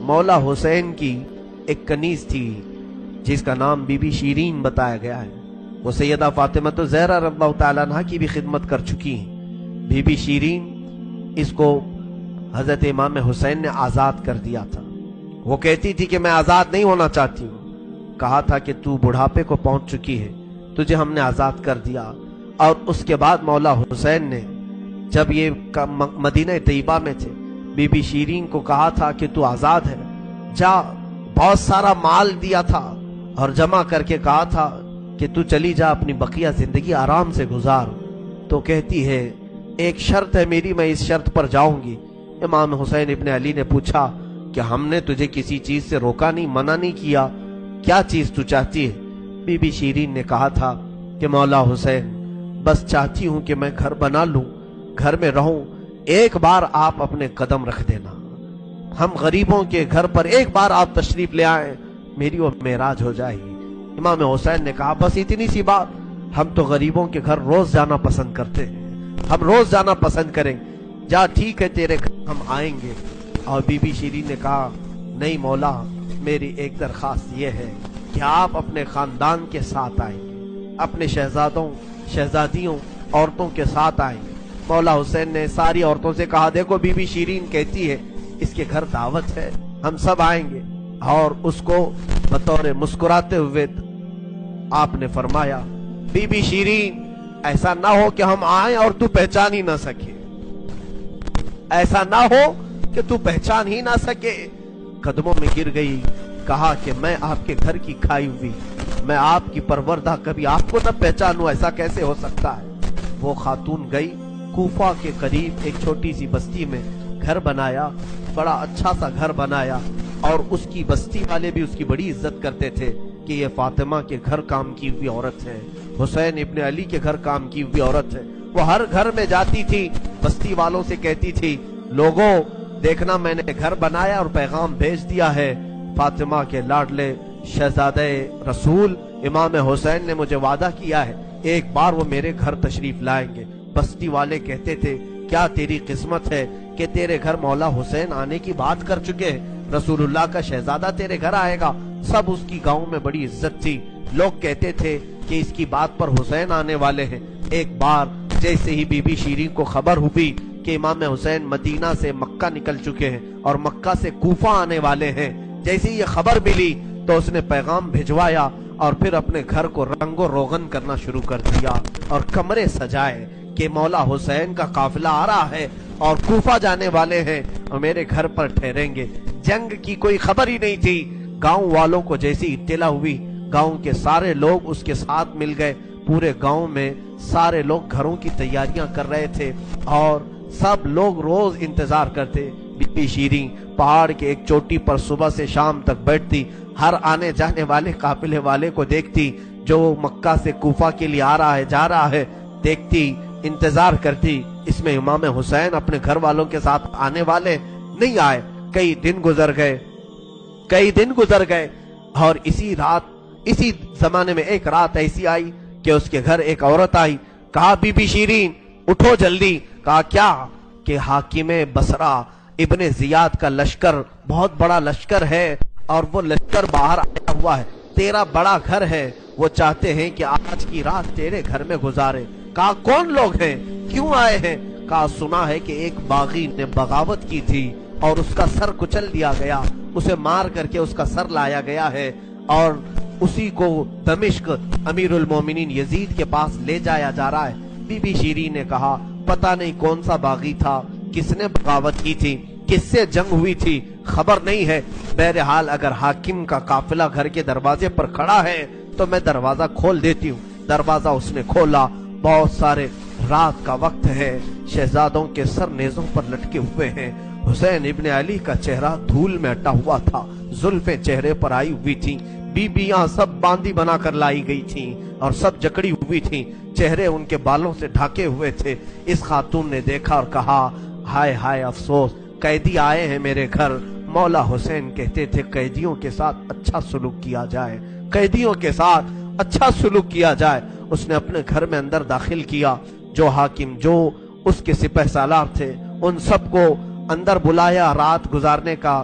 مولا حسین کی ایک کنیز تھی جس کا نام بی بی شیرین بتایا گیا ہے. وہ سیدہ فاطمہ الزہرا رضی اللہ تعالیٰ عنہ کی بھی خدمت کر چکی ہیں. بی بی شیرین اس کو حضرت امام حسین نے آزاد کر دیا تھا. وہ کہتی تھی کہ میں آزاد نہیں ہونا چاہتی ہوں. کہا تھا کہ تو بڑھاپے کو پہنچ چکی ہے, تجھے ہم نے آزاد کر دیا. اور اس کے بعد مولا حسین نے جب یہ مدینہ طیبہ میں تھے, بی بی شیرین کو کہا تھا کہ تو آزاد ہے, جا. بہت سارا مال دیا تھا اور جمع کر کے کہا تھا کہ تو چلی جا, اپنی بقیہ زندگی آرام سے گزار. تو کہتی ہے ایک شرط ہے میری, میں اس شرط پر جاؤں گی. امام حسین ابن علی نے پوچھا کہ ہم نے تجھے کسی چیز سے روکا نہیں, منع نہیں کیا, کیا چیز تو چاہتی ہے؟ بی بی شیرین نے کہا تھا کہ مولا حسین بس چاہتی ہوں کہ میں گھر بنا لوں, گھر میں رہوں, ایک بار آپ اپنے قدم رکھ دینا, ہم غریبوں کے گھر پر ایک بار آپ تشریف لے آئیں, میری وہ معراج ہو جائے گی. امام حسین نے کہا بس اتنی سی بات, ہم تو غریبوں کے گھر روز جانا پسند کرتے ہیں, ہم روز جانا پسند کریں, جا ٹھیک ہے تیرے گھر ہم آئیں گے. اور بی بی شیرین نے کہا نہیں مولا, میری ایک درخواست یہ ہے کہ آپ اپنے خاندان کے ساتھ آئیں گے, اپنے شہزادوں شہزادیوں عورتوں کے ساتھ آئیں گے. مولا حسین نے ساری عورتوں سے کہا دیکھو بی بی شیرین کہتی ہے اس کے گھر دعوت ہے, ہم سب آئیں گے. اور اس کو بطور مسکراتے ہوئے آپ نے فرمایا بی بی شیرین ایسا نہ ہو کہ ہم آئیں اور تو پہچان ہی نہ سکے, ایسا نہ ہو کہ تو پہچان ہی نہ سکے. قدموں میں گر گئی, کہا کہ میں آپ کے گھر کی کھائی ہوئی, میں آپ کی پروردہ, کبھی آپ کو نہ پہچانوں, ایسا کیسے ہو سکتا ہے. وہ خاتون گئی, کوفہ کے قریب ایک چھوٹی سی بستی میں گھر بنایا, بڑا اچھا سا گھر بنایا. اور اس کی بستی والے بھی اس کی بڑی عزت کرتے تھے کہ یہ فاطمہ کے گھر کام کی ہوئی عورت ہے, حسین ابن علی کے گھر کام کی ہوئی عورت ہے. وہ ہر گھر میں جاتی تھی, بستی والوں سے کہتی تھی لوگوں دیکھنا میں نے گھر بنایا اور پیغام بھیج دیا ہے, فاطمہ کے لاڈلے شہزادہ رسول امام حسین نے مجھے وعدہ کیا ہے ایک بار وہ میرے گھر تشریف لائیں گے. بستی والے کہتے تھے کیا تیری قسمت ہے کہ تیرے گھر مولا حسین آنے کی بات کر چکے ہیں, رسول اللہ کا شہزادہ تیرے گھر آئے گا. سب اس کی گاؤں میں بڑی عزت تھی, لوگ کہتے تھے کہ اس کی بات پر حسین آنے والے ہیں. ایک بار جیسے ہی بی بی شیرین کو خبر ہوئی کہ امام حسین مدینہ سے مکہ نکل چکے ہیں اور مکہ سے کوفہ آنے والے ہیں, جیسے یہ خبر ملی تو اس نے پیغام بھجوایا اور پھر اپنے گھر کو رنگ و روغن کرنا شروع کر دیا اور کمرے سجائے کہ مولا حسین کا قافلہ آ رہا ہے اور کوفہ جانے والے ہیں اور میرے گھر پر ٹھہریں گے. جنگ کی کوئی خبر ہی نہیں تھی. گاؤں والوں کو جیسی اطلاع ہوئی, گاؤں کے سارے لوگ اس کے ساتھ مل گئے. پورے گاؤں میں سارے لوگ گھروں کی تیاریاں کر رہے تھے اور سب لوگ روز انتظار کرتے. بی بی شیرین پہاڑ کے ایک چوٹی پر صبح سے شام تک بیٹھتی, ہر آنے جانے والے قافلے والے کو دیکھتی جو مکہ سے کوفہ کے لیے آ رہا ہے جا رہا ہے, دیکھتی, انتظار کرتی. اس میں امام حسین اپنے گھر والوں کے ساتھ آنے والے نہیں آئے. کئی دن گزر گئے اور اسی زمانے میں ایک رات ایسی آئی کہ اس کے گھر ایک عورت آئی. کہا بی بی شیرین اٹھو جلدی. کہا کیا؟ کہ حاکم بصرہ ابن زیاد کا لشکر, بہت بڑا لشکر ہے اور وہ لشکر باہر آیا ہوا ہے, تیرا بڑا گھر ہے, وہ چاہتے ہیں کہ آج کی رات تیرے گھر میں گزارے. کہا کون لوگ ہیں, کیوں آئے ہیں؟ کہا سنا ہے کہ ایک باغی نے بغاوت کی تھی اور اس کا سر کچل دیا گیا, اسے مار کر کے اس کا سر لایا گیا ہے اور اسی کو دمشق امیر المومنین یزید کے پاس لے جایا جا رہا ہے. بی بی شیرین نے کہا پتہ نہیں کون سا باغی تھا, کس نے بغاوت کی تھی, کس سے جنگ ہوئی تھی, خبر نہیں ہے. بہرحال اگر حاکم کا قافلہ گھر کے دروازے پر کھڑا ہے تو میں دروازہ کھول دیتی ہوں. دروازہ اس نے کھولا, بہت سارے رات کا وقت ہے, شہزادوں کے سر نیزوں پر لٹکے ہوئے ہیں. حسین ابن علی کا چہرہ دھول میں اٹا ہوا تھا, زلفیں چہرے پر آئی ہوئی تھیں, بیبیاں سب باندی بنا کر لائی گئی تھیں اور سب جکڑی ہوئی تھیں, چہرے ان کے بالوں سے ڈھاکے ہوئے تھے. اس خاتون نے دیکھا اور کہا ہائے ہائے افسوس, قیدی آئے ہیں میرے گھر. مولا حسین کہتے تھے قیدیوں کے ساتھ اچھا سلوک کیا جائے, قیدیوں کے ساتھ اچھا سلوک کیا جائے. اس نے اپنے گھر میں اندر داخل کیا, جو حاکم جو اس کے سپہ سالار تھے ان سب کو اندر بلایا, رات گزارنے کا